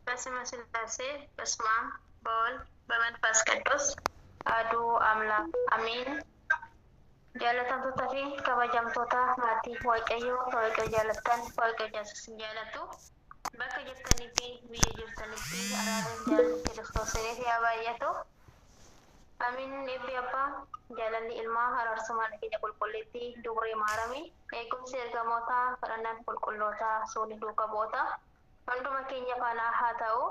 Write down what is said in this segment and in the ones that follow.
በስመ ሥላሴ በስመ አብ በወልድ በመንፈስ ቅዱስ አሐዱ አምላክ አሜን። Jaalatamtoota fi kabajamtoota maatii Waaqayyoo Waaqayyo jaalattan Waaqayyo jaallasin jaalatu bakka jirtanii fi biyya jirtanitti araaraan jaalala Kiristoosiniif yaa baay'atu. Amiin. Eebbi abbaa jaalalli ilmaa araarsummaa dhageenya qulqulleettii dubree maarame eegumsi ergamootaa kadhannaan qulqullootaa suunii duuka boota hunduma keenya faana haa ta'u.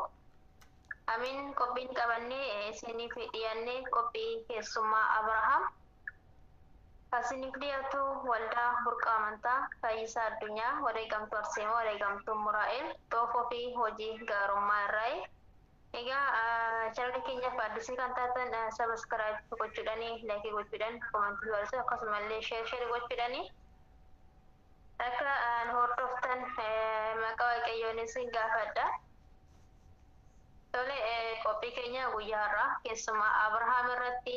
Amiin. Qophiin qabannee isiniif dhiyaannee qophii keessummaa Abrahaam asiniif dhiyaatu waldaa burqaa amantaa fayyisaa addunyaa wareegamtuu Arseemaa wareegamtuu Muraa'el xoofoo fi hojii gaarummaa irraa channel keenyaaf addisii kan taatan subscribe gochuudhaanii like gochuudhaan komentii barreessu akkasumallee share gochuudhaanii akka hordoftan maqaa Waaqayyoonis gaafadha. Tole qophii keenya guyyaa har'aa keessumaa Abrahaam irratti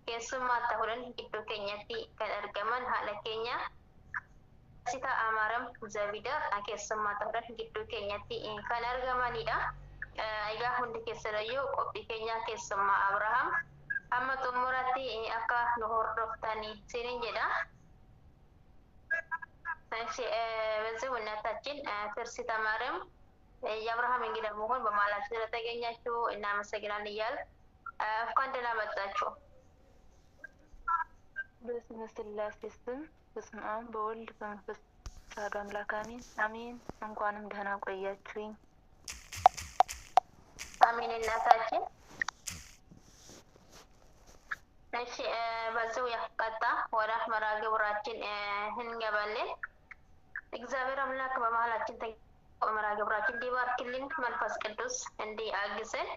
keessumaa ta'uudhaan iddoo keenyatti kan argaman haadha keenya Sita Amaram Zabida keessumaa ta'uudhaan iddoo keenyatti kan argamanidha. Egaa hundi keessaniyyuu qophii keenya keessumaa Abrahaam hamma xumuraatti akka nu hordoftanii isiniin jedha. በዚህ እውነታችን ትርሲት አማረም የአብርሃም እንግዳ መሆን በማላችሁ ስለተገኛችሁ እናመሰግናለን እያል እንኳን ደህና መጣችሁ። በስመ ሥላሴ ስም በስመ አብ በወልድ በመንፈስ ቅዱስ አሐዱ አምላክ አሜን አሜን። እንኳንም ደህና ቆያችሁኝ። አሜን እናታችን። እሺ በዚሁ ያቀጣ ወደ መርሐ ግብራችን እንገባለን። እግዚአብሔር አምላክ በመሃላችን መርሐ ግብራችን እንዲባርክልን መንፈስ ቅዱስ እንዲያግዘን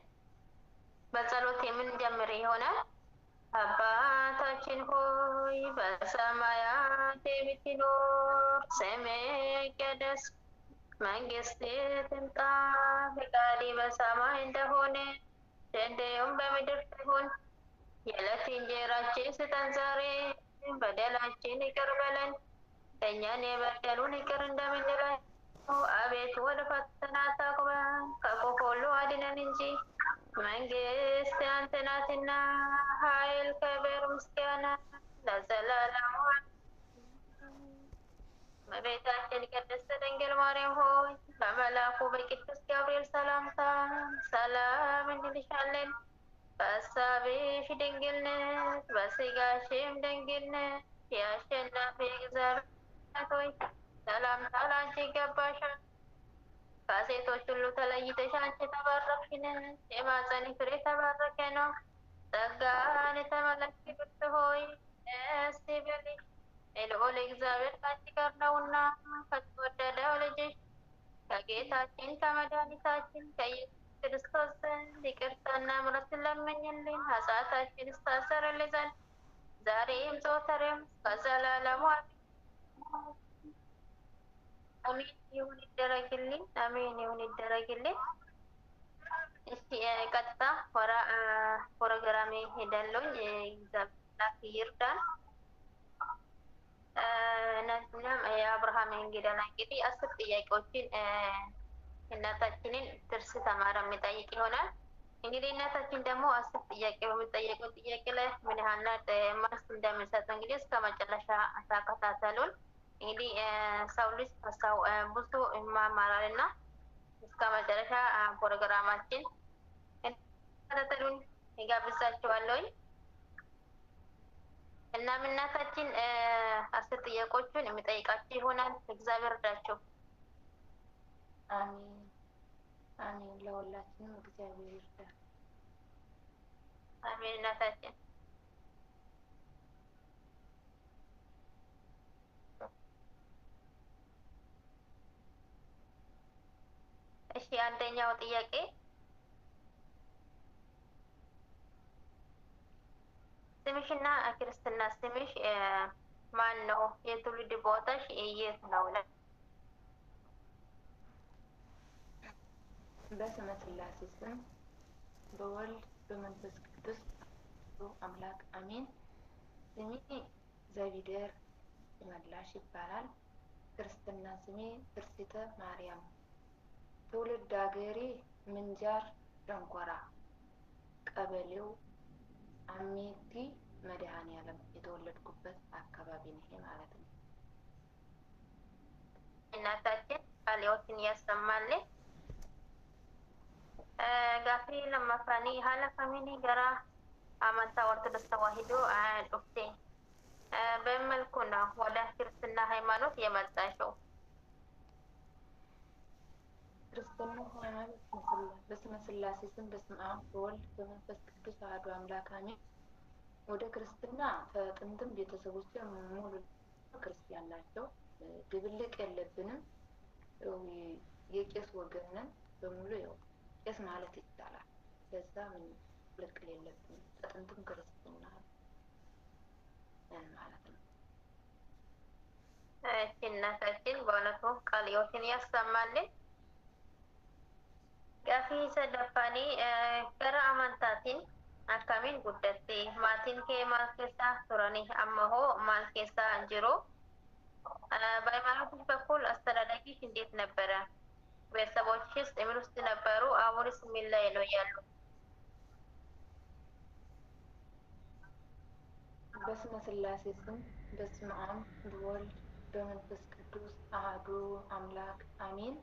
በጸሎት የምንጀምር ይሆናል። አባታችን ሆይ በሰማያት የምትኖር ስምህ ይቀደስ፣ መንግስትህ ትምጣ፣ ፈቃድህ በሰማይ እንደሆነች እንዲሁም በምድር ትሁን። የዕለት እንጀራችንን ስጠን ዛሬ፣ በደላችንን ይቅር በለን እኛን የበደሉንን ይቅር እንደምንላቸው፣ አቤቱ ወደ ፈተና አታግባን ከክፉ ሁሉ አድነን እንጂ መንግስት ያንተ ናትና ኃይል፣ ክብር፣ ምስጋና ለዘላለሙ። እመቤታችን ቅድስት ድንግል ማርያም ሆይ በመልአኩ በቅዱስ ገብርኤል ሰላምታ ሰላም እንልሻለን። በሐሳብሽ ድንግል ነሽ፣ በሥጋሽም ድንግል ነሽ። የአሸናፊ እግዚአብሔር እናት ሆይ ሰላምታ ላንቺ ይገባሻል። ከሴቶች ሁሉ ተለይተሽ አንቺ የተባረክሽ ነሽ፣ የማኅፀንሽ ፍሬ የተባረከ ነው። ጸጋን የተመላሽ ክብርት ሆይ ደስ ይበልሽ፣ የልዑል እግዚአብሔር ከአንቺ ጋር ነውና ከተወደደው ልጅሽ ከጌታችን ከመድኃኒታችን ከኢየሱስ ክርስቶስ ዘንድ ይቅርታና ምሕረትን ለምኝልን ኃጢአታችንን ያስተሰርይልን ዘንድ ዛሬም ዘወትርም ከዘላለሙ አሜን ይሁን ይደረግልን። አሜን ይሁን ይደረግልን። እስቲ ቀጥታ ወራ ፕሮግራሜ ሄዳለሁኝ። እግዚአብሔር ይርዳን። እናንተም የአብርሃም እንግዳና እንግዲህ 10 ጥያቄዎችን እናታችንን ትርሲት አማረም የሚጠይቅ ይሆናል። እንግዲህ እናታችን ደግሞ 10 ጥያቄ በሚጠየቀው ጥያቄ ላይ ምን ያህል መልስ እንደምንሰጥ እንግዲህ እስከ መጨረሻ ተከታተሉን። እንግዲህ ሰው ልጅ ከሰው ብዙ ይማማራልና እስከ መጨረሻ ፕሮግራማችን ተከታተሉን ይጋብዛችኋለሁ። እና እናታችን 10 ጥያቄዎችን የሚጠይቃችሁ ይሆናል። እግዚአብሔር ይርዳችሁ። አሜን አሜን። ለሁላችንም እግዚአብሔር ይርዳ። አሜን እናታችን። እሺ አንደኛው ጥያቄ ስምሽና ክርስትና ስምሽ ማን ነው? የትውልድ ቦታሽ የት ነው? በስመ ስላሴ ስም በወልድ በመንፈስ ቅዱስ አምላክ አሜን። ስሜ ዘቢደር መላሽ ይባላል። ክርስትና ስሜ ትርሲተ ማርያም። ትውልድ ሀገሬ ምንጃር ሸንኮራ ቀበሌው አሜቲ መድኃኔዓለም የተወለድኩበት አካባቢ ነው ማለት ነው። እናታችን ቃልዎትን ያሰማልን። ጋፊ ለማፋኒ ሀላ ከሚኒ ገራ አመንታ ኦርቶዶክስ ተዋሕዶ ዱፍቴ በመልኩ ነው ወደ ክርስትና ሃይማኖት የመጣሽው? ክርስትና ሃይማኖት በስመ ስላሴ ስም በስመ አብ በወልድ በመንፈስ ቅዱስ አሐዱ አምላክ አሜን። ወደ ክርስትና ከጥንትም ቤተሰቦች ሙሉ ክርስቲያን ናቸው። ድብልቅ የለብንም። የቄስ ወገን ነን በሙሉ ያው ቄስ ማለት ይቻላል። ለዛ ምን ልቅል የለብንም። ከጥንትም ክርስትና ማለት ነው። እናታችን በእውነቱ ቃልዎትን ያሰማልን። ጋፊ ሰደፋኒ ገራ አመንታቲን akkamiin guddatte? maatiin kee maal keessa turani? amma hoo maal keessa jiru? በሃይማኖትሽ በኩል አስተዳደግሽ እንዴት ነበረ? ቤተሰቦችሽ እምን ውስጥ ነበሩ? አሁንስ ምን ላይ ነው ያሉ? በስመ ስላሴ ስም በስመ አብ በወልድ በመንፈስ ቅዱስ አሐዱ አምላክ አሜን።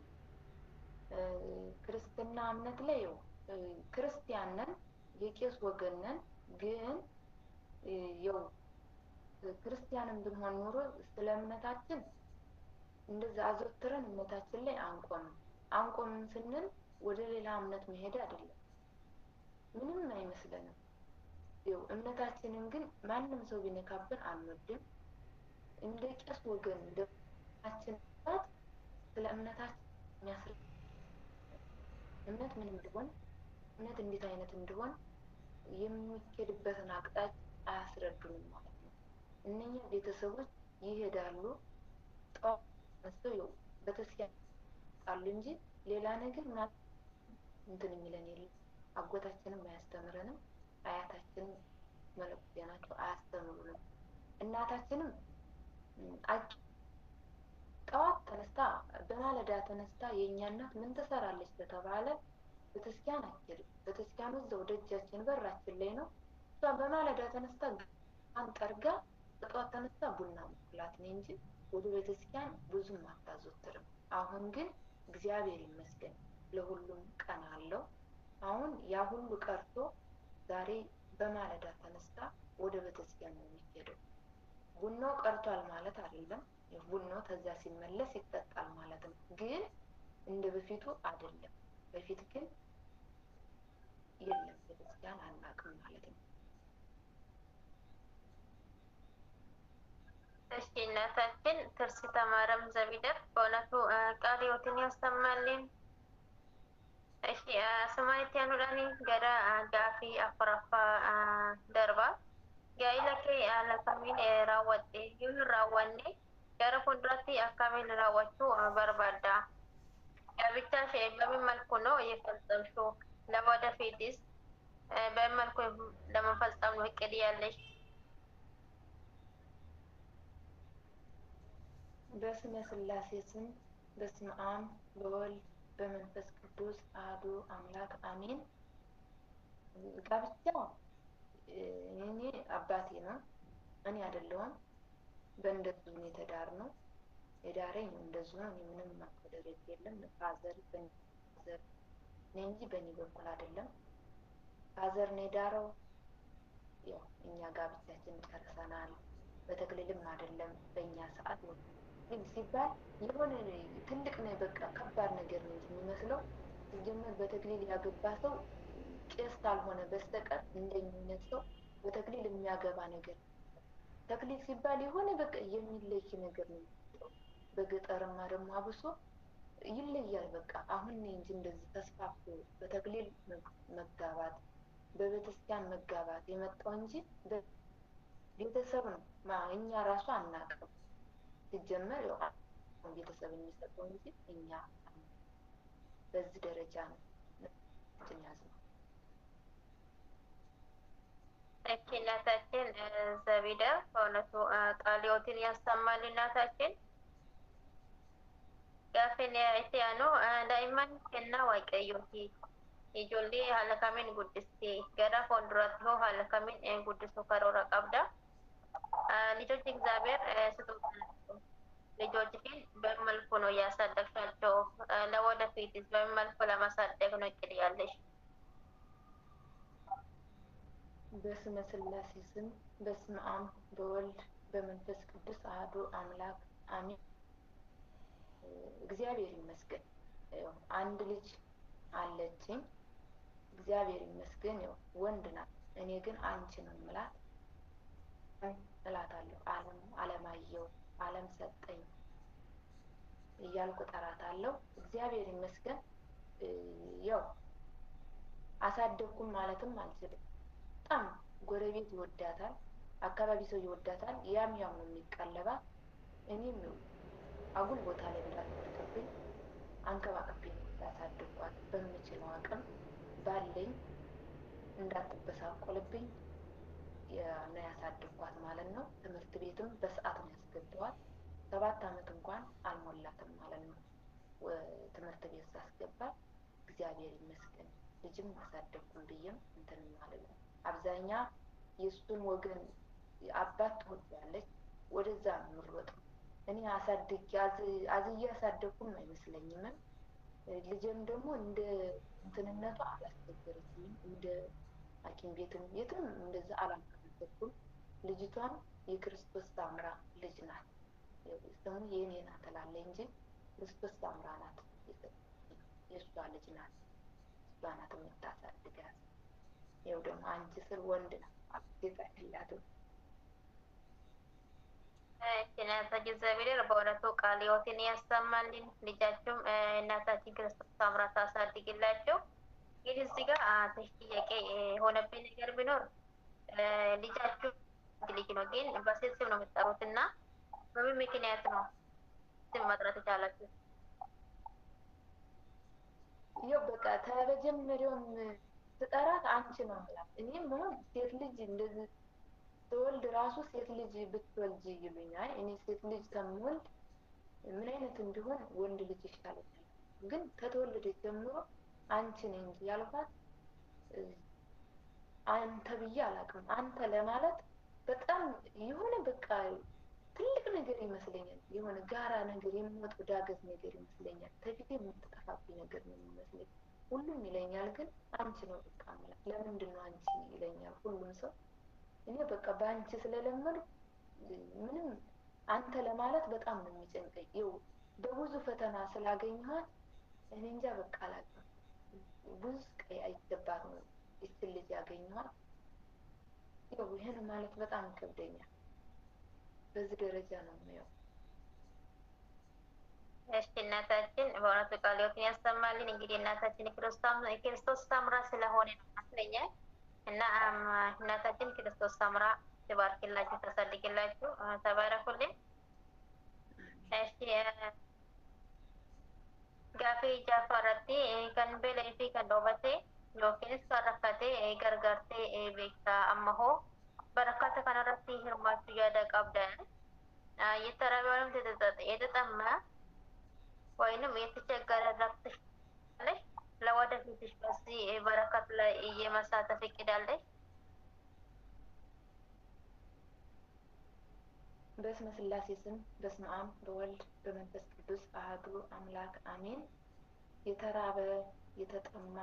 ክርስትና እምነት ላይ ክርስቲያን ነን፣ የቄስ ወገን ነን። ግን ያው ክርስቲያንም ብንሆን ኖሮ ስለ እምነታችን እንደዛ አዘውትረን እምነታችን ላይ አንቆምም ስንል ወደ ሌላ እምነት መሄድ አይደለም፣ ምንም አይመስለንም። ያው እምነታችንን ግን ማንም ሰው ቢነካብን አንወድም። እንደ ቄስ ወገን እንደማችን ስለ እምነታችን የሚያስረዳ እምነት ምን እንደሆነ እምነት እንዴት አይነት እንደሆነ የሚኬድበትን አቅጣጫ አያስረዱንም ማለት ነው። እነኛ ቤተሰቦች ይሄዳሉ ጠዋት ተነስተው ያው ቤተክርስቲያን ቃሉ እንጂ ሌላ ነገር እንትን የሚለን የለም። አጎታችንም አያስተምረንም፣ አያታችንም መለኩሴ ናቸው አያስተምሩንም። እናታችንም ጠዋት ተነስታ በማለዳ ተነስታ የእኛ እናት ምን ትሰራለች በተባለ ቤተክርስቲያን አትሄድም። ቤተክርስቲያን እዛው ደጃችን በራችን ላይ ነው። እሷ በማለዳ ተነስታ አንጠርጋ በጠዋት ተነስታ ቡና መቁላት ነው እንጂ ወደ ቤተክርስቲያን ብዙም አታዘወትርም። አሁን ግን እግዚአብሔር ይመስገን ለሁሉም ቀን አለው። አሁን ያ ሁሉ ቀርቶ ዛሬ በማለዳ ተነስታ ወደ ቤተክርስቲያን ነው የሚሄደው። ቡናው ቀርቷል ማለት አይደለም። ቡናው ተዛ ሲመለስ ይጠጣል ማለት ነው። ግን እንደ በፊቱ አይደለም። በፊት ግን የለም ቤተክርስቲያን አናውቅም ማለት ነው። እሺ እናታችን ትርሲተ ማርያም ዘቢደር በእውነቱ ቃልዎትን ያሰማልን። እሺ ስማይት ያኑዳኒ ገዳ ጋፊ አፈረፋ ደርባ ጋይለኬ አለከሚን ራወጤ ይሁን ራወኔ gara fuulduratti akkamiin raawwachuu barbaadda? Gabichaሽ በምን መልኩ ነው የፈጸምሽው? ለወደፊትስ በምን መልኩ ለመፈጸም ነው እቅድ ያለሽ? በስመ ስላሴ ስም በስመ አብ በወልድ በመንፈስ ቅዱስ አሐዱ አምላክ አሜን። ጋብቻ እኔ አባቴ ነው፣ እኔ አይደለሁም። በእንደዚሁ ነው የተዳርነው። የዳረኝ እንደዚሁ ነው። ምንም ማቆደረጅ የለም። ፋዘር በፋዘር ነው እንጂ በእኔ በኩል አይደለም። ፋዘር ነው የዳረው። ያው እኛ ጋብቻችን ጨርሰናል። በተክሊልም አይደለም በእኛ ሰዓት ነው። ግን ሲባል የሆነ ትልቅ ነው፣ በቃ ከባድ ነገር ነው የሚመስለው። ሲጀመር በተክሊል ያገባ ሰው ቄስ ካልሆነ በስተቀር እንደኝነት ሰው በተክሊል የሚያገባ ነገር ተክሊል ሲባል የሆነ በቃ የሚለይ ነገር ነው። በገጠርማ ደግሞ አብሶ ይለያል። በቃ አሁን እንጂ እንደዚህ ተስፋፍቶ በተክሊል መጋባት በቤተክርስቲያን መጋባት የመጣው እንጂ ቤተሰብ ነው። እኛ ራሱ አናውቅም። ሲጀመር ያው ቤተሰብ የሚሰጠው እንጂ እኛ በዚህ ደረጃ ነው ያዝነው። እናታችን ዘቢዳ በእውነቱ ቃልዮትን ያሰማል። እናታችን ጋፍን ኢትያኖ ዳይማን ከና ዋቀዮቲ ኢጆሌ ሀለካሚን ጉድስቲ ገራ ፎንዱራት ሆ ሀለካሚን ጉድሱ ከሮራ ቀብዳ ልጆች እግዚአብሔር ስጦታ ናቸው። ልጆችህን በምን መልኩ ነው ያሳደግሻቸው? ለወደፊትስ በምን መልኩ ለማሳደግ ነው እቅድ ያለሽ? በስመ ስላሴ ስም በስመ አብ በወልድ በመንፈስ ቅዱስ አሐዱ አምላክ አሜን። እግዚአብሔር ይመስገን አንድ ልጅ አለችኝ። እግዚአብሔር ይመስገን ወንድ ናት። እኔ ግን አንቺ ነው የምላት እላታለሁ። አለማየሁ አለም ሰጠኝ እያልኩ እጠራታለሁ። እግዚአብሔር ይመስገን አሳደግኩም ማለትም አልችልም። በጣም ጎረቤት ይወዳታል፣ አካባቢ ሰው ይወዳታል። ያም ነው የሚቀለባት። እኔም አጉል ቦታ ላይ እንዳትወድቅብኝ አንከባክቤ ያሳደግኳት። በምችለው አቅም ባለኝ እንዳትበሳቆልብኝ ነው ያሳደግኳት ማለት ነው። ትምህርት ቤትም በሰዓት ነው ያስገባኋት። 7 ዓመት እንኳን አልሞላትም ማለት ነው ትምህርት ቤት ሳስገባት። እግዚአብሔር ይመስገን ልጅም አሳደግኩም ብዬም እንትን ማለት ነው። አብዛኛ የእሱን ወገን አባት ትወዳለች፣ ወደዛ ነው የምሮጠው። እኔ አዝዬ አሳደግኩም አይመስለኝም። ልጅም ደግሞ እንደ እንትንነቷ አላስቸገረችኝም። እንደ ሐኪም ቤትም የትም እንደዛ አላንከራተትኩም። ልጅቷም የክርስቶስ ሳምራ ልጅ ናት። ስሙ የኔ ናት እላለሁ እንጂ ክርስቶስ ሳምራ ናት፣ የእሷ ልጅ ናት። እሷ ናት የምታሳድጋት። ይኸው ደግሞ አንቺ ስል ወንድ ነው ሴት አይላትም። እናታችን እግዚአብሔር በእውነቱ ቃልዮትን ያሰማልን። ልጃችሁም እናታችን ክርስቶስ ሳምራ ታሳድግላቸው። ግን እዚህ ጋር ጥያቄ የሆነብኝ ነገር ቢኖር ልጃችሁ ልጅ ነው፣ ግን በሴት ስም ነው የምትጠሩት እና በምን ምክንያት ነው ስም መጥራት የቻላችሁ? ይኸው በቃ ከመጀመሪያውም ስጠራት አንቺ ነው የምላት። እኔም ሴት ልጅ እንደዚህ ተወልድ ራሱ ሴት ልጅ ብትወልጂ ይሉኛል። እኔ ሴት ልጅ ከምወልድ ምን አይነት እንዲሆን ወንድ ልጅ ይሻለኛል። ግን ከተወለደች ጀምሮ አንቺ ነኝ እንጂ ያልኳት አንተ ብዬ አላውቅም። አንተ ለማለት በጣም የሆነ በቃ ትልቅ ነገር ይመስለኛል። የሆነ ጋራ ነገር የሚወጣ ዳገት ነገር ይመስለኛል። ከፊቴ የምትጠፋብኝ ነገር ነው የሚመስለኝ። ሁሉም ይለኛል፣ ግን አንቺ ነው በቃ ማለት። ለምንድን ነው አንቺ ይለኛል ሁሉም ሰው። እኔ በቃ በአንቺ ስለለመዱ ምንም አንተ ለማለት በጣም ነው የሚጨንቀኝ። ይኸው በብዙ ፈተና ስላገኘኋት እኔ እንጃ በቃ አላውቅም። ብዙ ስቃይ አይገባት ነው ይችን ልጅ ያገኘኋት። ይኸው ይህን ማለት በጣም ይከብደኛል። በዚህ ደረጃ ነው የሚያው። እሺ እናታችን በእውነቱ ቃልዮትን ያሰማልን። እንግዲህ እናታችን ክርስቶስ ሳምራ ስለሆነ ነው ይመስለኛል። እና እናታችን ክርስቶስ ሳምራ ትባርክላችሁ፣ ታሳድግላችሁ፣ ተባረኩልን። እሺ ጋፊ ጃፋረቲ ከን በላይ ፊ ከን ዶበቴ yookiinis kan rakkatee gargaartee beektaa amma hoo barakkaata kanarratti hirmaachuu yaada qabdan የተራቢውንም የተጠማ ወይንም የተቸገረ ረክትሽ ለወደፊትሽ በዚህ በረከት ላይ እየመሳተፍ እቅዳለሽ? በስመ ስላሴ ስም በስመ አብ በወልድ በመንፈስ ቅዱስ አሐዱ አምላክ አሜን። የተራበ የተጠማ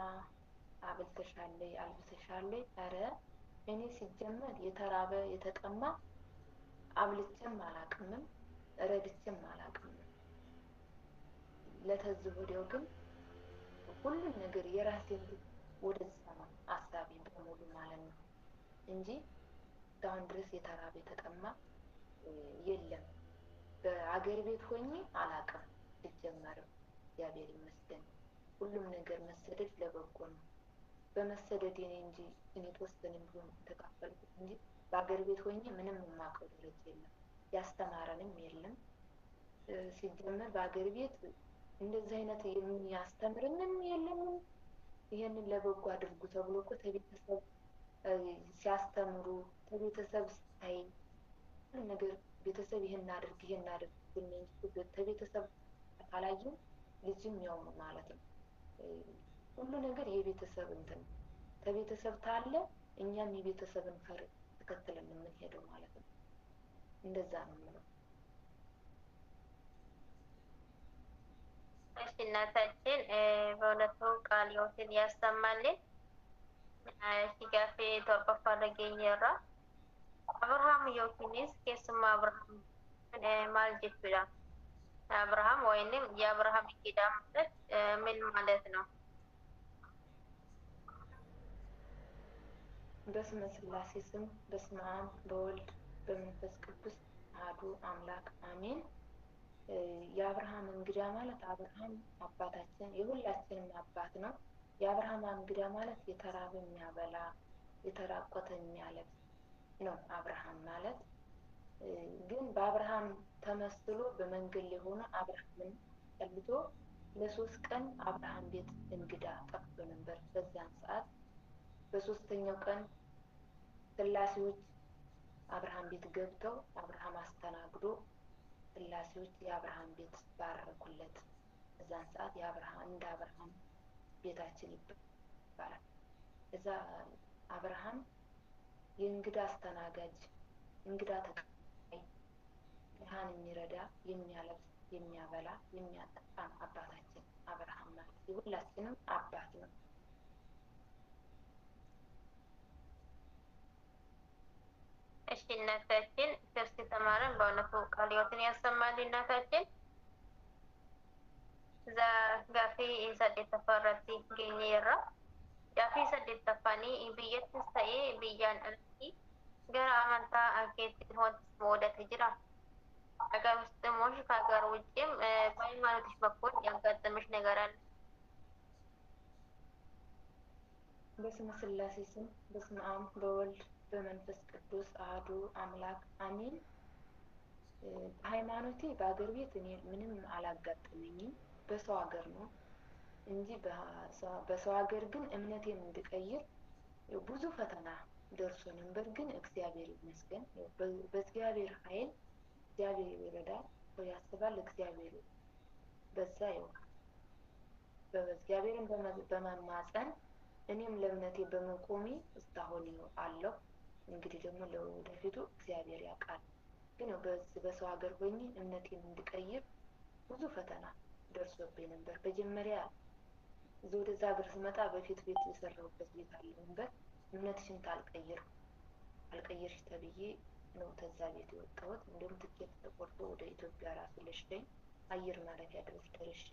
አብልተሻለይ አልብሰሻለይ። ኧረ እኔ ሲጀመር የተራበ የተጠማ አብልቼም አላቅምም ረድቼም አላቅምም። ለተዝብ ወዲያው ግን ሁሉም ነገር የራሴን ወደዛ ነው አሳቢ በሙሉ ማለት ነው እንጂ እስካሁን ድረስ የተራበ የተጠማ የለም። በአገር ቤት ሆኜ አላቅም። ሲጀመርም እግዚአብሔር ይመስገን። ሁሉም ነገር መሰደድ ለበጎ ነው። በመሰደድ እኔ እንጂ እኔ ተወሰነም ቢሆን ተካፈልኩት እንጂ በአገር ቤት ሆኜ ምንም የማውቀው ደረጃ የለም፣ ያስተማረንም የለም። ሲጀመር በአገር ቤት እንደዚህ አይነት የሚያስተምርንም የለም። ይሄንን ለበጎ አድርጉ ተብሎ እኮ ከቤተሰብ ሲያስተምሩ ከቤተሰብ ሳይ ሁሉ ነገር ቤተሰብ ይሄን አድርግ ብንል ከቤተሰብ ካላየን ልጅም ያው ነው ማለት ነው። ሁሉ ነገር የቤተሰብ እንትን ከቤተሰብ ታለ እኛም የቤተሰብን ፈር ተከትለን የምንሄደው ማለት ነው። እንደዛ ነው የምለው። እሺ እናታችን በእውነቱ ቃል ሕይወትን ያሰማልን። ሲጋፌ ተወቀፋ ለገኘራ አብርሃም ዮኪኒስ keessuma አብርሃም ማል jechuudha አብርሃም ወይንም የአብርሃም እንግዳ ማለት ምን ማለት ነው? በስመ ስላሴ ስም በስመ አብ በወልድ በመንፈስ ቅዱስ አሐዱ አምላክ አሜን። የአብርሃም እንግዳ ማለት አብርሃም አባታችን የሁላችንም አባት ነው። የአብርሃም እንግዳ ማለት የተራበ የሚያበላ የተራቆተ የሚያለብስ ነው አብርሃም ማለት። ግን በአብርሃም ተመስሎ በመንገድ ላይ ሆኖ አብርሃምን ጠልቶ ለሶስት ቀን አብርሃም ቤት እንግዳ ጠፍቶ ነበር። በዛን ሰዓት በሶስተኛው ቀን ስላሴዎች አብርሃም ቤት ገብተው አብርሃም አስተናግዶ ስላሴዎች የአብርሃም ቤት ባረኩለት። በዛን ሰዓት እንደ አብርሃም ቤታችን ይባላል። እዛ አብርሃም የእንግዳ አስተናጋጅ እንግዳ ተቀባይ ድሃን የሚረዳ የሚያለብስ የሚያበላ የሚያጠጣ አባታችን አብርሃም ማለት የሁላችንም አባት ነው። እሺ እናታችን ደርስ ተማረን በእውነቱ ቃል ሕይወትን ያሰማልን እናታችን። እዛ ጋፊ ሰደተፈረቲ ገኘራ ጋፊ ሰደተፋኒ ብየትስ ta'e biyyaan alatti gara amantaa keetti wanti moodate jira ሀገር ውስጥም ሆንሽ ከሀገር ውጭም በሃይማኖትሽ በኩል ያጋጠመሽ ነገር አለ? በስመ ስላሴ ስም በስመ አብ በወልድ በመንፈስ ቅዱስ አሐዱ አምላክ አሜን። በሃይማኖቴ በአገር ቤት እኔ ምንም አላጋጠመኝም። በሰው ሀገር ነው እንጂ በሰው ሀገር ግን እምነቴን እንድቀይር ብዙ ፈተና ደርሶ ነበር። ግን እግዚአብሔር ይመስገን በእግዚአብሔር ኃይል እግዚአብሔር ይረዳል። ሰው ያስባል፣ እግዚአብሔር በዛ ይወቃል። በእግዚአብሔርን በመማፀን እኔም ለእምነቴ በመቆሜ እስካሁን አለሁ። እንግዲህ ደግሞ ለወደፊቱ እግዚአብሔር ያውቃል። ግን በሰው ሀገር ሆኜ እምነቴን እንድቀይር ብዙ ፈተና ደርሶብኝ ነበር። መጀመሪያ ወደዛ ሀገር ስመጣ በፊት ቤት የሰራሁበት ቤት አለ ነበር። እምነትሽን አልቀየርሽ ተብዬ ነው ከዛ ቤት የወጣሁት። እንደውም ትኬት ተቆርጦ ወደ ኢትዮጵያ ራሱ ልሽደኝ አየር ማረፊያ ድረስ ደርሼ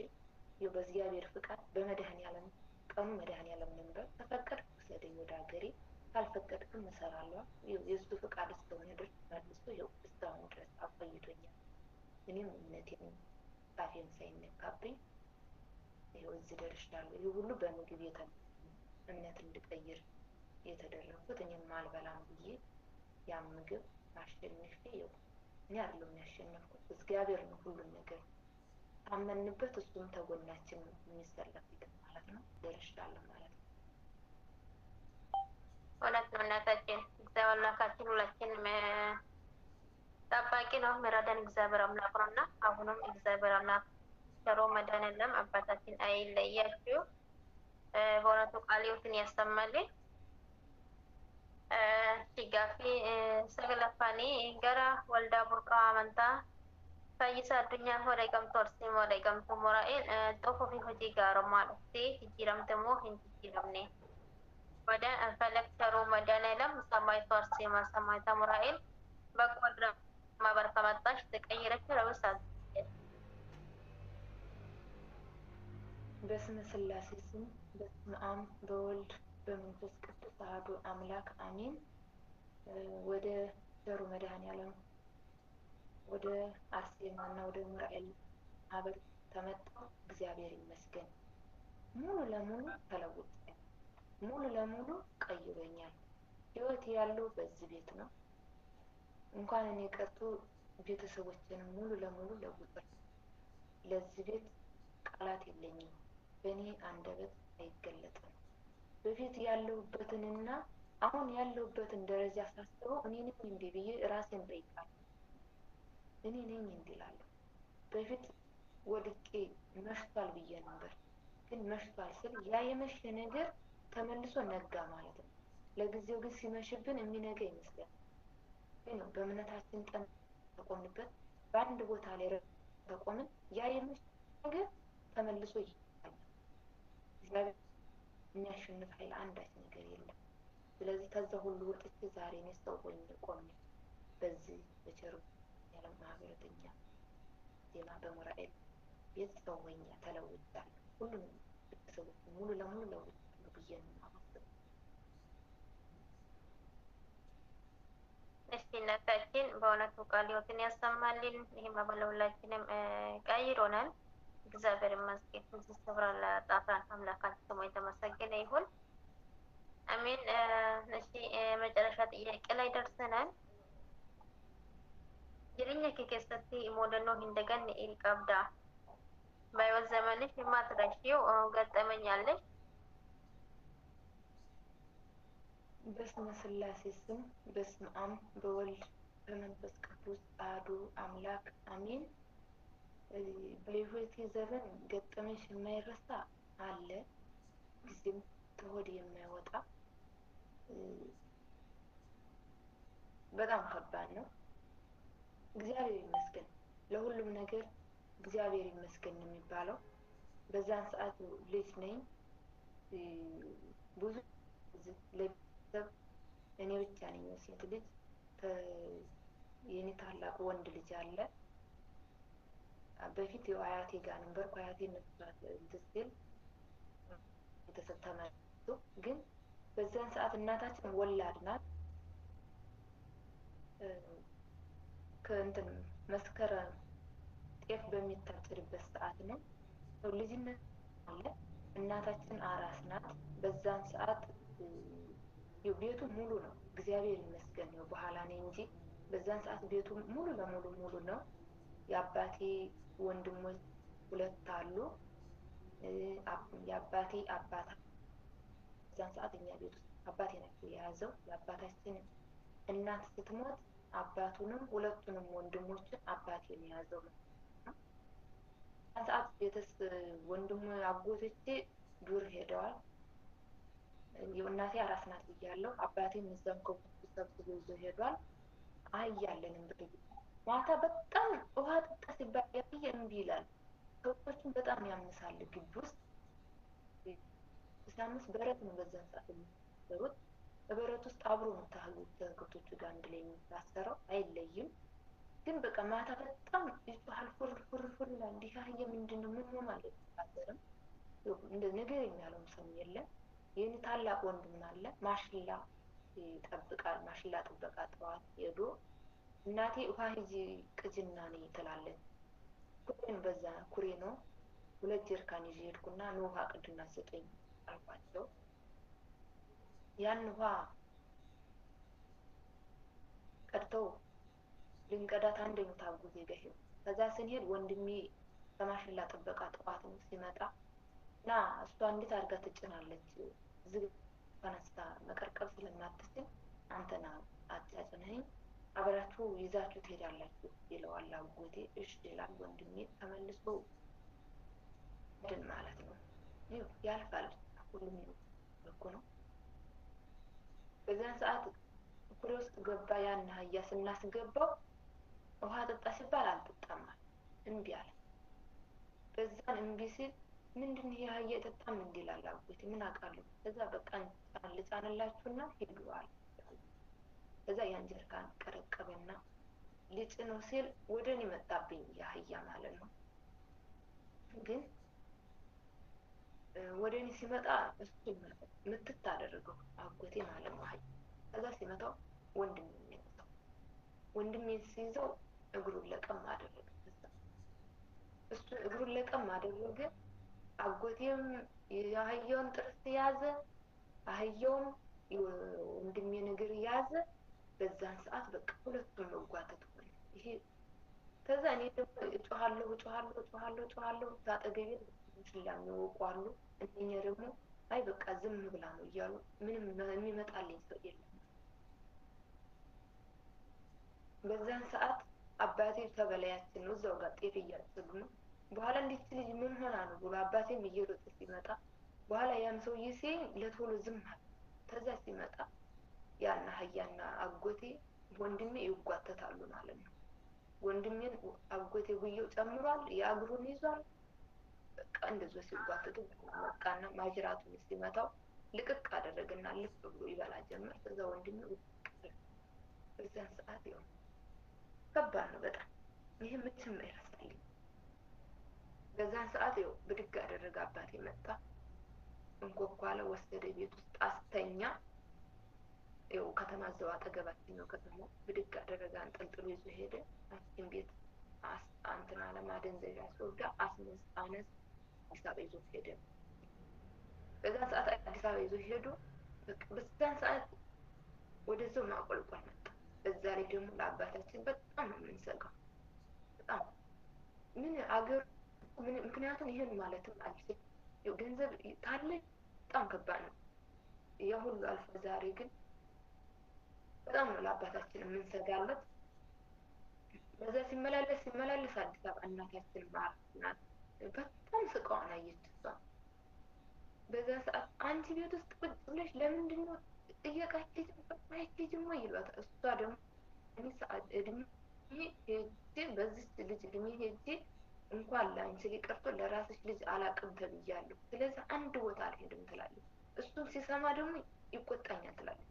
በእግዚአብሔር ፍቃድ በመድኃኔዓለም ቀኑ መድኃኔዓለም ነበር። ከፈቀድክ ውሰደኝ ወደ ሀገሬ፣ ካልፈቀድክም እሰራለሁ። የእሱ ፍቃድ እስከሆነ ድረስ መልሶ እስካሁን ድረስ አቆይቶኛል። እኔም እምነቴን ጣፌን ሳይነካብኝ ይኸው እዚህ ደርሻለሁ። ይህ ሁሉ በምግብ እምነት እንድቀይር የተደረኩት እኔም አልበላም ብዬ ያን ምግብ አሸንፌ ይኸው እኔ አይደለሁም ያሸነፍኩት እግዚአብሔር ነው። ሁሉን ነገር ታመንበት እሱም ተጎናችን የሚሰለፍልን ማለት ነው። ደርሻለሁ ማለት ነው። እውነት ነው እናታችን። እግዚአብሔር አምላካችን ሁላችንም ጠባቂ ነው፣ የሚረዳን እግዚአብሔር አምላክ ነው እና አሁንም እግዚአብሔር አምላክ ቸሮ መድኃኔዓለም አባታችን አይለያችሁ። በእውነቱ ቃል ሕይወትን ያሰማልን። ሲጋፊ ሰገለፋኒ ገራ ወልዳ ቡርቃ አመንታ ፈይሳ አዱኛ ወደ ቀምቶ እርሲም ወደ ቀምቶ ሞራኤል ጦፎ ፊ ሆጂ ጋርማ ዱፍቴ ሂጂረምተሞ ሂንጂረምኔ ወደ ፈለግ ቸሮ መድኃኔዓለም ሰማይቷ አርሴማ ሰማይቷ ሞራኤል በቆድረ ማህበር ከመጣሽ ተቀይረች ረውሳት በስመ ስላሴ ስም በስመ አብ በወልድ በመንፈስ ቅዱስ አሐዱ አምላክ አሜን። ወደ ቸሩ መድኃኔዓለም ወደ አርሴማና ወደ ሞራኤል ማህበር ከመጣሁ እግዚአብሔር ይመስገን ሙሉ ለሙሉ ተለውጫለሁ። ሙሉ ለሙሉ ቀይሮኛል። ህይወት ያለው በዚህ ቤት ነው። እንኳን እኔ ቀርቶ ቤተሰቦቼንም ሙሉ ለሙሉ ለውጧል። ለዚህ ቤት ቃላት የለኝም፣ በእኔ አንደበት አይገለጥም። በፊት ያለሁበትንና አሁን ያለሁበትን ደረጃ ሳስበው እኔ ነኝ እንዴ ብዬ ራሴን ጠይቃለሁ። እኔ ነኝ እንዴ እላለሁ። በፊት ወድቄ መሽቷል ብዬ ነበር፣ ግን መሽቷል ስል ያ የመሸ ነገር ተመልሶ ነጋ ማለት ነው። ለጊዜው ግን ሲመሽብን የሚነጋ ይመስላል። ግን በእምነታችን ተቆምንበት በአንድ ቦታ ላይ ተቆምን፣ ያ የመሸ ነገር ተመልሶ ይሄዳል። እግዚአብሔር የሚያሸንፍ ኃይል አንዳች ነገር የለም። ስለዚህ ከዛ ሁሉ ወጥቼ ዛሬ እኔ ሰው ሆኜ ቆሜ በዚህ በቸሩ የዓለም ማህበረተኛ ዜማ በሞራኤል ቤት ሰው ሆኜ ተለውጫለሁ። ሁሉንም ቤተሰቦች ሙሉ ለሙሉ ለውጫለሁ ብዬ ነው የማስበው። እሺ እናታችን በእውነቱ ቃለ ሕይወትን ያሰማልን። ይህም ለሁላችንም ቀይሮናል። እግዚአብሔር ይመስገን። እዚህ ስፍራ ላጣፋን አምላካችን ስሙ የተመሰገነ ይሁን። አሜን። እሺ መጨረሻ ጥያቄ ላይ ደርሰናል። jireenya kee keessatti moodannoo hin daganne qabda. በሕይወት ዘመንሽ የማትረሺው ገጠመኝ አለሽ? በስመ ሥላሴ ስም በስመ አብ በወልድ በመንፈስ ቅዱስ አሐዱ አምላክ አሜን። በሕይወቴ ዘመን ገጠመኝ የማይረሳ አለ፣ ጊዜም ከሆድ የማይወጣ በጣም ከባድ ነው። እግዚአብሔር ይመስገን፣ ለሁሉም ነገር እግዚአብሔር ይመስገን ነው የሚባለው። በዛን ሰዓት ልጅ ነኝ። ብዙ ለቤተሰብ እኔ ብቻ ነኝ ሴት ልጅ። የኔ ታላቅ ወንድ ልጅ አለ። በፊት ያው አያቴ ጋር ነበርኩ። አያቴ ነፍሷት እንትን ሲል ቤተሰብ ተመልሶ፣ ግን በዛን ሰዓት እናታችን ወላድ ናት። ከእንትን መስከረም ጤፍ በሚታጨድበት ሰዓት ነው። ልጅነት አለ። እናታችን አራስ ናት። በዛን ሰዓት ቤቱ ሙሉ ነው። እግዚአብሔር ይመስገን ነው በኋላ ነኝ እንጂ በዛን ሰዓት ቤቱ ሙሉ ለሙሉ ነው። የአባቴ ወንድሞች 2 አሉ። የአባቴ አባት በዛን ሰዓት እኛ ቤት ውስጥ አባቴ ናቸው የያዘው። የአባታችን እናት ስትሞት አባቱንም 2ቱንም ወንድሞችን አባቴ ነው የያዘው። ሰዓት ቤተሰብ ወንድሙ አጎቶቼ ዱር ሄደዋል። እናቴ አራስ ናት ብያለሁ። አባቴም እዛም ከብቶች ሰብስቦ ይዞ ሄዷል። አህያ አለንም በቤት ማታ በጣም ውሃ ጠጣ ሲባል ያህያ እምቢ ይላል። ከብቶችን በጣም ያምሳል። ግቢ ውስጥ ሲያምስ በረት ነው በዛን ሰዓት የሚሰሩት። በበረት ውስጥ አብሮ ነው ከከብቶቹ ጋር አንድ ላይ የሚታሰረው፣ አይለይም። ግን በቃ ማታ በጣም ይጮሃል፣ ፍር ይላል። እንዲህ አህያ ምንድን ነው ምን ማለት ነው? እንደ ነገር የሚያለውም ሰው የለም። የኔ ታላቅ ወንድም አለ፣ ማሽላ ይጠብቃል። ማሽላ ጥበቃ ጠዋት ሄዶ እናቴ ውሃ ሂጂ ቅጅና ነኝ ትላለች። ኩሬን በዛ ኩሬ ነው 2 ጀሪካን ይዤ ሄድኩና ነው ውሃ ቅድና ስጠኝ አልኳቸው። ያን ውሃ ቀድተው ልንቀዳት አንደኛው ታጉዜ ጋር ሄዱ። ከዛ ስንሄድ ወንድሜ ከማሽላ ጥበቃ ጠዋት ነው ሲመጣ እና እሷ እንዴት አድርጋ ትጭናለች ዝግ ተነስታ መቀርቀር ስለማትችል አንተና አጫጭነኝ አብራችሁ ይዛችሁ ትሄዳላችሁ ይለዋል አጎቴ። እሺ ይላል ወንድሜ። ተመልሶ ድን ማለት ነው ያልፋል። ሁሉም እኮ ነው። በዛን ሰዓት ኩሬ ውስጥ ገባ። ያን አህያ ስናስገባው ውሃ ጠጣ ሲባል አልጠጣም አለ፣ እምቢ አለ። በዛን እምቢ ሲል ምንድን ይሄ አህያ አይጠጣም እንዴ ይላል አጎቴ። ምን አውቃለሁ። ከዛ በቃ ልጫንላችሁና ሂዱ አለ። ከዛ ያን ጀሪካን ቀረቀበና ሊጭነው ሲል ወደ እኔ መጣብኝ የአህያ ማለት ነው። ግን ወደ እኔ ሲመጣ እሱ ምትት አደረገው አጎቴ ማለት ነው አህያ። ከዛ ሲመታው ወንድሜ ነው። ወንድሜ ሲይዘው እግሩን ለቀም አደረገ። እሱ እግሩን ለቀም አደረገ። አጎቴም የአህያውን ጥርስ ያዘ፣ አህያውም ወንድሜን እግር ያዘ። በዛን ሰዓት በቃ ሁለቱም መጓተት ሆነ። ይሄ ከዛ እኔ ደግሞ እጮሃለሁ ታጠገቤ ሽላ የሚወቁ አሉ። እነኛ ደግሞ አይ በቃ ዝም ብላ ነው እያሉ ምንም የሚመጣልኝ ሰው የለም። በዛን ሰዓት አባቴ ተበላያችን ነው፣ እዛው ጋር ጤፍ እያጨዱ ነው። በኋላ እንዴት ልጅ ምን ሆና ነው ብሎ አባቴም እየሮጠ ሲመጣ በኋላ ያን ሰውዬ ሲያይ ለቶሎ ዝም አለ። ከዛ ሲመጣ ያን አህያና አጎቴ ወንድሜ ይጓተታሉ ማለት ነው። ወንድሜን አጎቴ ጉየው ጨምሯል፣ የእግሩን ይዟል። በቃ እንደዚያ ሲጓተቱ መጣና ማጅራቱን ሲመታው ልቅቅ አደረገና ልፍ ብሎ ይበላ ጀመር። ከዛ ወንድሜ በዛን ሰዓት ያው ከባድ ነው በጣም። ይሄ ምንም አይረሳልኝ። በዛን ሰዓት ያው ብድግ አደረገ አባቴ መጣ፣ እንኮኳለ ወሰደ፣ ቤት ውስጥ አስተኛ። ያው ከተማ እዛው አጠገባችን ነው ከተማው። ብድግ አደረገ፣ አንጠልጥሎ ይዞ ሄደ ሐኪም ቤት አንተና ለማደንዘዣ አስወጋ አስነስ አዲስ አበባ ይዞ ሄደ። በዛን ሰዓት አዲስ አበባ ይዞ ሄዶ በዛን ሰዓት ወደዛው ማቆልቆል መጣ። በዛ ላይ ደግሞ ለአባታችን በጣም ነው የምንሰጋው። በጣም ምን አገር ምን ምክንያቱም ይሄን ማለትም አልችል ገንዘብ ካለ በጣም ከባድ ነው። ያ ሁሉ አልፎ ዛሬ ግን በጣም ነው ለአባታችን የምንሰጋለት። በዛ ሲመላለስ አዲስ አበባ እናታችን ማርናት በጣም ስቃዋን አየች እሷ። በዛ ሰዓት አንቺ ቤት ውስጥ ቁጭ ብለሽ ለምንድን ነው ጥየቃችን አይሄጂም ወይ ይሏታል። እሷ ደግሞ እኔ ሰዓት እድሜ ሄጄ በዚህ ልጅ እድሜ ሄጄ እንኳን ለአንቺ ሊቀርቶ ለራስሽ ልጅ አላቅም ተብያለሁ። ስለዚህ አንድ ቦታ አልሄድም ትላለች። እሱም ሲሰማ ደግሞ ይቆጣኛል ትላለች።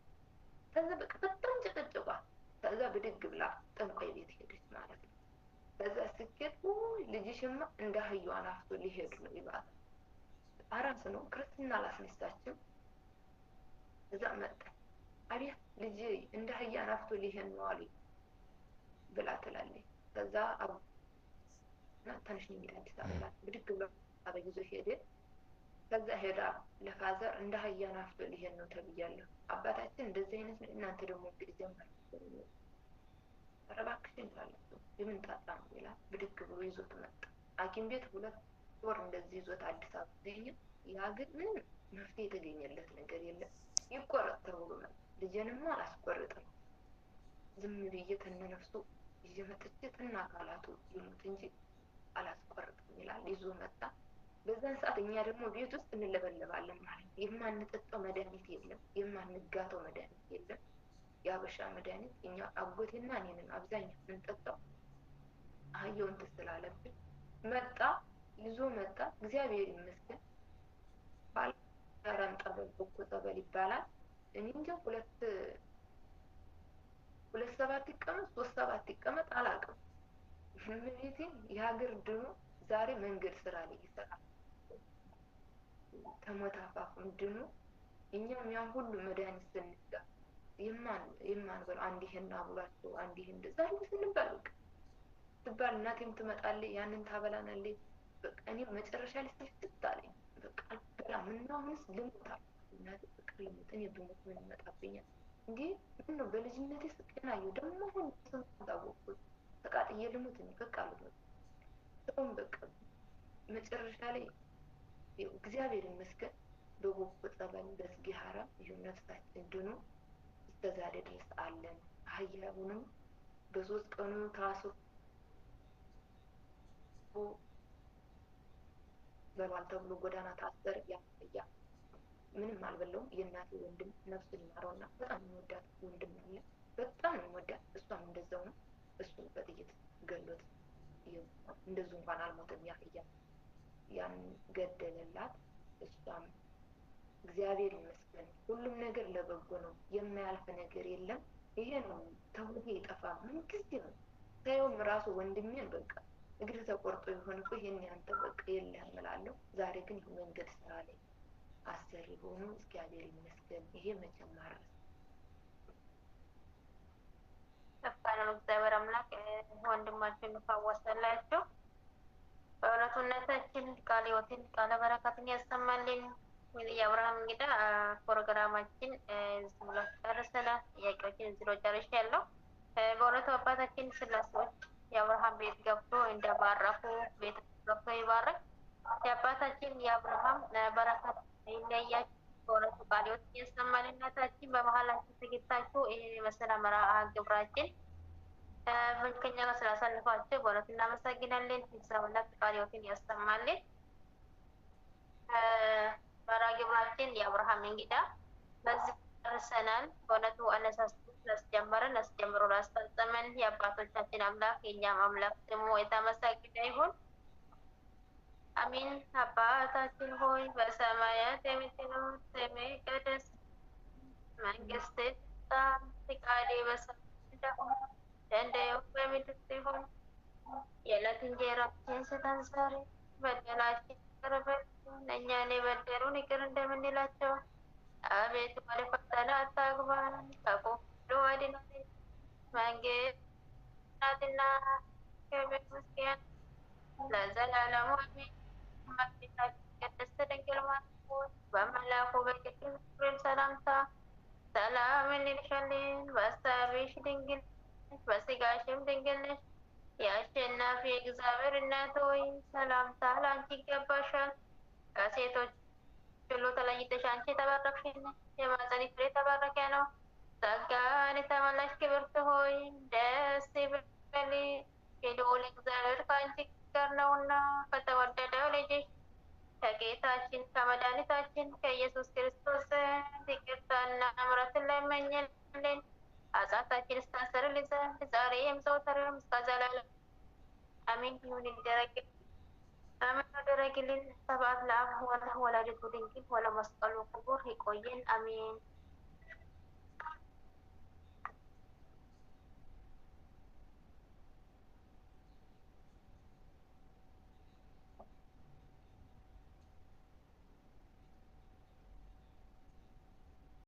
ከዛ በቃ በጣም ጨቀጨቋ። ከዛ ብድግ ብላ ጠንቋይ ቤት ሄደች ማለት ነው። ከዛ ስኬት ልጅሽማ እንደ አህያዋን አፍቶ ሊሄድ ነው ይሏታል። አራስ ነው ክርስትና አላስነሳችም። እዛ መጣ አቤት ልጅ እንደ አህያን አፍቶ ሊሄድ ነው አሉ ብላ ትላለች። ከዛ ተነሽ እንግዲህ አዲስ አበባ ብድግ ብሎ አበባ ይዞ ሄደ። ከዛ ሄዳ ለፋዘር እንደ አህያን አፍቶ ሊሄድ ነው ተብያለሁ። አባታችን እንደዚህ አይነት እናንተ ደግሞ እንግዲህ ጀመራችሁ ኧረ እባክሽን ትላለች። የምን ጣጣ ነው ይላል። ብድግ ብሎ ይዞት መጣ ሐኪም ቤት 2 ወር እንደዚህ ይዞት አዲስ አበባ ገኘ። ያ ግን ምንም መፍትሄ የተገኘለት ነገር የለም። ይቆረጥ ተብሎ መጣ። ልጄንማ አላስቆርጥም ዝም ብዬ ተነነፍሱ ይዤ መጥቼ ትና አካላቱ ይሙት እንጂ አላስቆርጥም ይላል። ይዞ መጣ። በዛን ሰዓት እኛ ደግሞ ቤት ውስጥ እንለበለባለን ማለት ነው። የማንጠጣው መድኃኒት የለም፣ የማንጋተው መድኃኒት የለም። የአበሻ መድኃኒት እኛ አጎቴና እኔንም አብዛኛው የምንጠጣው አህያውን ትስላለብን። መጣ ይዞ መጣ። እግዚአብሔር ይመስገን ባላራም ጠበል በኮ ጠበል ይባላል። እኔ እንጃ 2 7 ይቀመጥ 3 7 ይቀመጥ አላውቅም። ምንቴ የሀገር ድኖ ዛሬ መንገድ ስራ ላይ ይሰራል። ተሞታፋፍም ድኖ እኛም ያን ሁሉ መድኃኒት ስንጋ የማንበል አንድ ይሄን አብሏቸው አንድ ይሄን እንደዛ ስንባል በቃ ትባል እናቴም ትመጣለች ያንን ታበላናለች። በቃ እኔም መጨረሻ ላይ ስልችት አለኝ። በቃ አልበላም እና አሁንስ ልሙት አልኩ። እናቴ በቃ ልሙት እኔ ብሞት ምን ይመጣብኛል እንዴ? ምነው በልጅነቴ ስቀናየው ደግሞ አሁን ስንት ታወቅኩት ተቃጥዬ ልሙት እኔ በቃ ልሙት። ሰውም በቃ መጨረሻ ላይ እግዚአብሔር ይመስገን በቦኮ ጸበል በስጌ ሐረም ይሁን ነፍሳችን ድኖ እስከዛሬ ድረስ አለን። አህያውንም በ3 ቀኑ ታስሮ በሏል ተብሎ ጎዳና ታሰረ። ያ ምንም አልበለውም። የእናቴ ወንድም ነፍሱን ይማረውና በጣም የሚወዳት ወንድም አለ። በጣም የሚወዳት እሷም እንደዛው ነው። እሱን በጥይት ገሎት እንደዚሁ እንኳን አልሞተም። ያን ገደለላት። እሷም እግዚአብሔር ይመስገን ሁሉም ነገር ለበጎ ነው። የማያልፍ ነገር የለም። ይሄ ነው ተውኔ ይጠፋ ምን ጊዜ ነው ሳይውም ራሱ ወንድሜን በቃ እግር ተቆርጦ ይሆን እኮ ይሄን ያንተ በቃ የለህም እላለሁ። ዛሬ ግን መንገድ ስራ ላይ አሰሪ ሆኖ እግዚአብሔር ይመስገን። ይሄ መቼም ማረስ ተፋነው እግዚአብሔር አምላክ ወንድማችን ፈወሰላቸው። በእውነቱነታችን ቃለ ሕይወትን ቃለ በረከትን ያሰማልን። እንግዲህ የአብርሃም እንግዳ ፕሮግራማችን እዚህ ላይ ጨርሰናል። ጥያቄዎችን እዚህ ላይ ጨርሻለሁ። በእውነቱ አባታችን ስላሴዎች የአብርሃም ቤት ገብቶ እንደባረኩ ቤት ገብቶ ይባረክ። የአባታችን የአብርሃም በረከት ይለያችሁ። በእውነቱ ቃለ ሕይወትን ያሰማልን። እናታችን በመሀላችን ተገኝታችሁ ይህን የመሰለ መርሃ ግብራችን ከኛ ጋር ስላሳልፋችሁ በእውነት እናመሰግናለን። እግዚአብሔር ቃለ ሕይወትን ያሰማልን። መርሃ ግብራችን የአብርሃም እንግዳ በዚህ ደርሰናል። በእውነቱ አነሳስቶ ላስጀመረን አስጀምሮ ላስፈጸመን የአባቶቻችን አምላክ የእኛም አምላክ ስሙ የተመሰገነ ይሁን። አሚን። አባታችን ሆይ በሰማያት የምትኖር ስምህ ይቀደስ፣ መንግስትህ ትምጣ፣ ፈቃድህ በሰማይ እንደሆነች እንዲሁም በምድር ትሁን። የዕለት እንጀራችንን ስጠን ዛሬ፣ በደላችንን ይቅር በለን እኛን የበደሉንን ይቅር እንደምንላቸው፣ አቤቱ ወደ ፈተና አታግባን ከክፉ ሁሉ አድነን። መንግሥት ናትና ክብር፣ ምስጋና ለዘላለሙ አሜን። እመቤታችን ቅድስት ድንግል ማርያም ሆይ በመልአኩ በቅዱስ ገብርኤል ሰላምታ ሰላም እንልሻለን። በሐሳብሽ ድንግል ነሽ፣ በሥጋሽም ድንግል ነሽ። የአሸናፊ እግዚአብሔር እናት ሆይ ሰላምታ ለአንቺ ይገባሻል። ከሴቶች ሁሉ ተለይተሽ አንቺ የተባረክሽ ነሽ፣ የማኅፀንሽ ፍሬ የተባረከ ነው። ጸጋን የተመላሽ ክብርት ሆይ ደስ ይበልሽ፣ የልዑል እግዚአብሔር ከአንቺ ጋር ነውና ከተወደደው ልጅሽ ከጌታችን ከመድኃኒታችን ከኢየሱስ ክርስቶስ ዘንድ ይቅርታና ምሕረትን ለምኝልን ኃጢአታችንን ያስተሰርይልን ዘንድ ዛሬም ዘወትርም እስከ ዘላለም አሜን። ይሁን ይደረግልን። አሜን ያደረግልን። ስብሐት ለአብ ወወላዲቱ ድንግል ወለመስቀሉ ክቡር። ይቆየን። አሜን።